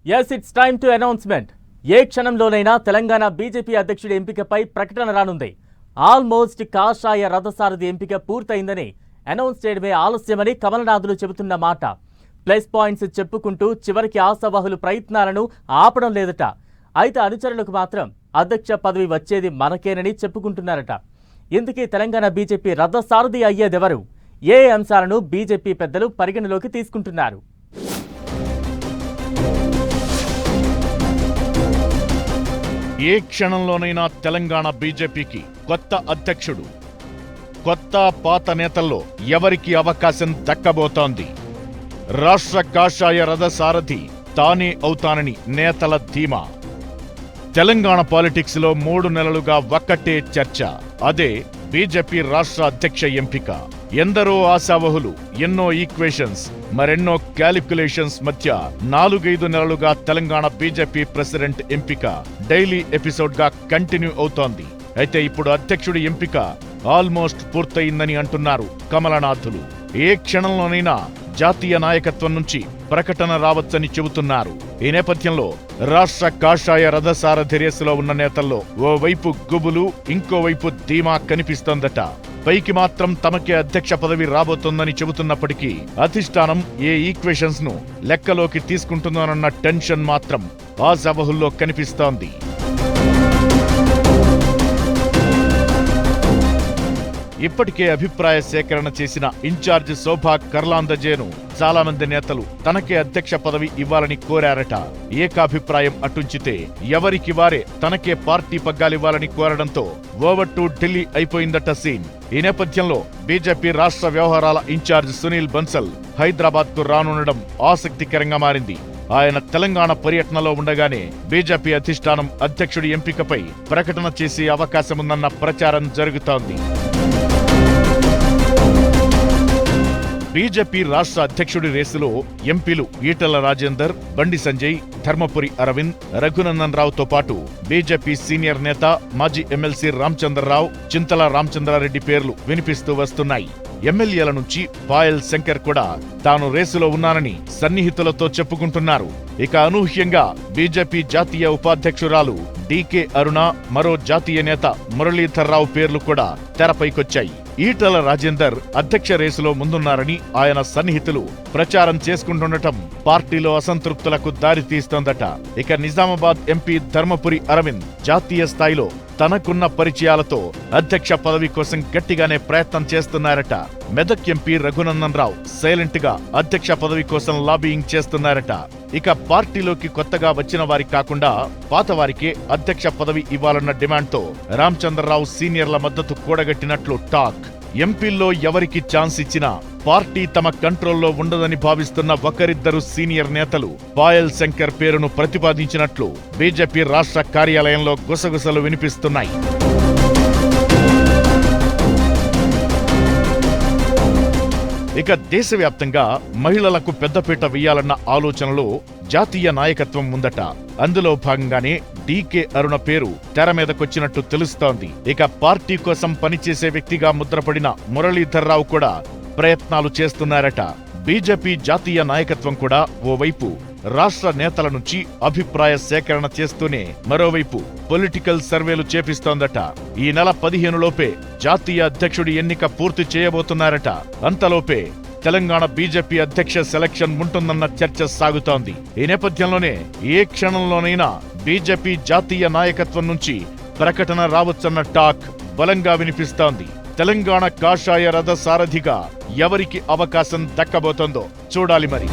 Yes, it's time to announcement. ఏ క్షణంలోనైనా Telangana BJP అధ్యక్షుడి ఎంపికపై ప్రకటన రానుంది. ఆల్మోస్ట్ కాషాయ రథసారథి ఎంపిక పూర్తయిందని అనౌన్స్ చేయడమే ఆలస్యమని కమలనాథులు చెబుతున్న మాట. ప్లస్ పాయింట్స్ చెప్పుకుంటూ చివరికి ఆశావాహులు ప్రయత్నాలను ఆపడం లేదట. అయితే అనుచరులకు మాత్రం అధ్యక్ష పదవి వచ్చేది మనకేనని చెప్పుకుంటున్నారట. ఇందుకే తెలంగాణ బీజేపీ రథసారథి అయ్యేదెవరు? ఏ అంశాలను బీజేపీ పెద్దలు పరిగణలోకి తీసుకుంటున్నారు? ఏ క్షణంలోనైనా తెలంగాణ బీజేపీకి కొత్త అధ్యక్షుడు. కొత్త పాత నేతల్లో ఎవరికి అవకాశం దక్కబోతోంది? రాష్ట్ర కాషాయ రథసారథి తానే అవుతానని నేతల ధీమా. తెలంగాణ పాలిటిక్స్ లో 3 నెలలుగా ఒక్కటే చర్చ. అదే బీజేపీ రాష్ట్ర అధ్యక్ష ఎంపిక. ఎందరో ఆశావహులు, ఎన్నో ఈక్వేషన్స్, మరెన్నో క్యాలిక్యులేషన్స్ మధ్య 4-5 నెలలుగా తెలంగాణ బీజేపీ ప్రెసిడెంట్ ఎంపిక డైలీ ఎపిసోడ్ గా కంటిన్యూ అవుతోంది. అయితే ఇప్పుడు అధ్యక్షుడి ఎంపిక ఆల్మోస్ట్ పూర్తయిందని అంటున్నారు కమలనాథులు. ఏ క్షణంలోనైనా జాతీయ నాయకత్వం నుంచి ప్రకటన రావచ్చని చెబుతున్నారు. ఈ నేపథ్యంలో రాష్ట్ర కాషాయ రథసారథి రేసులో ఉన్న నేతల్లో ఓవైపు గుబులు, ఇంకోవైపు ధీమా కనిపిస్తోందట. పైకి మాత్రం తమకే అధ్యక్ష పదవి రాబోతోందని చెబుతున్నప్పటికీ అధిష్టానం ఏ ఈక్వేషన్స్ ను లెక్కలోకి తీసుకుంటుందోనన్న టెన్షన్ మాత్రం ఆశావహుల్లో కనిపిస్తోంది. ఇప్పటికే అభిప్రాయ సేకరణ చేసిన ఇన్ఛార్జ్ శోభా కర్లాందజేను చాలా మంది నేతలు తనకే అధ్యక్ష పదవి ఇవ్వాలని కోరారట. ఏకాభిప్రాయం అటుంచితే ఎవరికి వారే తనకే పార్టీ పగ్గాలివ్వాలని కోరడంతో ఓవర్ టు ఢిల్లీ అయిపోయిందట సీన్. ఈ నేపథ్యంలో బీజేపీ రాష్ట్ర వ్యవహారాల ఇన్ఛార్జ్ సునీల్ బన్సల్ హైదరాబాద్ కు రానుండడం ఆసక్తికరంగా మారింది. ఆయన తెలంగాణ పర్యటనలో ఉండగానే బీజేపీ అధిష్టానం అధ్యక్షుడి ఎంపికపై ప్రకటన చేసే అవకాశముందన్న ప్రచారం జరుగుతోంది. బీజేపీ రాష్ట్ర అధ్యక్షుడి రేసులో ఎంపీలు ఈటల రాజేందర్, బండి సంజయ్, ధర్మపురి అరవింద్, రఘునందన్ రావుతో పాటు బీజేపీ సీనియర్ నేత మాజీ ఎమ్మెల్సీ రామచంద్రరావు, చింతల రామచంద్రారెడ్డి పేర్లు వినిపిస్తూ వస్తున్నాయి. ఎమ్మెల్యేల నుంచి పాయల్ శంకర్ కూడా తాను రేసులో ఉన్నానని సన్నిహితులతో చెప్పుకుంటున్నారు. ఇక అనూహ్యంగా బీజేపీ జాతీయ ఉపాధ్యక్షురాలు డీకే అరుణ, మరో జాతీయ నేత మురళీధర్రావు పేర్లు కూడా తెరపైకొచ్చాయి. ఈటల రాజేందర్ అధ్యక్ష రేసులో ముందున్నారని ఆయన సన్నిహితులు ప్రచారం చేసుకుంటుండటం పార్టీలో అసంతృప్తులకు దారితీస్తోందట. ఇక నిజామాబాద్ ఎంపీ ధర్మపురి అరవింద్ జాతీయ స్థాయిలో తనకున్న పరిచయాలతో అధ్యక్ష పదవి కోసం గట్టిగానే ప్రయత్నం చేస్తున్నారట. మెదక్ ఎంపీ రఘునందన్ రావు సైలెంట్ గా అధ్యక్ష పదవి కోసం లాబీయింగ్ చేస్తున్నారట. ఇక పార్టీలోకి కొత్తగా వచ్చిన వారి కాకుండా పాత వారికే అధ్యక్ష పదవి ఇవ్వాలన్న డిమాండ్తో రామచంద్రరావు సీనియర్ల మద్దతు కూడగట్టినట్లు టాక్. ఎంపీల్లో ఎవరికి ఛాన్స్ ఇచ్చినా పార్టీ తమ కంట్రోల్లో ఉండదని భావిస్తున్న ఒకరిద్దరు సీనియర్ నేతలు పాయల్ శంకర్ పేరును ప్రతిపాదించినట్లు బీజేపీ రాష్ట్ర కార్యాలయంలో గుసగుసలు వినిపిస్తున్నాయి. ఇక దేశవ్యాప్తంగా మహిళలకు పెద్దపీట వేయాలన్న ఆలోచనలో జాతీయ నాయకత్వం ఉందట. అందులో భాగంగానే డీకే అరుణ పేరు తెర మీదకొచ్చినట్టు తెలుస్తోంది. ఇక పార్టీ కోసం పనిచేసే వ్యక్తిగా ముద్రపడిన మురళీధర్రావు కూడా ప్రయత్నాలు చేస్తున్నారట. బీజేపీ జాతీయ నాయకత్వం కూడా ఓవైపు రాష్ట్ర నేతల నుంచి అభిప్రాయ సేకరణ చేస్తూనే మరోవైపు పొలిటికల్ సర్వేలు చేపిస్తోందట. ఈ నెల 15 లోపే జాతీయ అధ్యక్షుడి ఎన్నిక పూర్తి చేయబోతున్నారట. అంతలోపే తెలంగాణ బీజేపీ అధ్యక్ష సెలక్షన్ ఉంటుందన్న చర్చ సాగుతోంది. ఈ నేపథ్యంలోనే ఏ క్షణంలోనైనా బీజేపీ జాతీయ నాయకత్వం నుంచి ప్రకటన రావచ్చన్న టాక్ బలంగా వినిపిస్తోంది. తెలంగాణ కాషాయ రథ సారథిగా ఎవరికి అవకాశం దక్కబోతోందో చూడాలి మరి.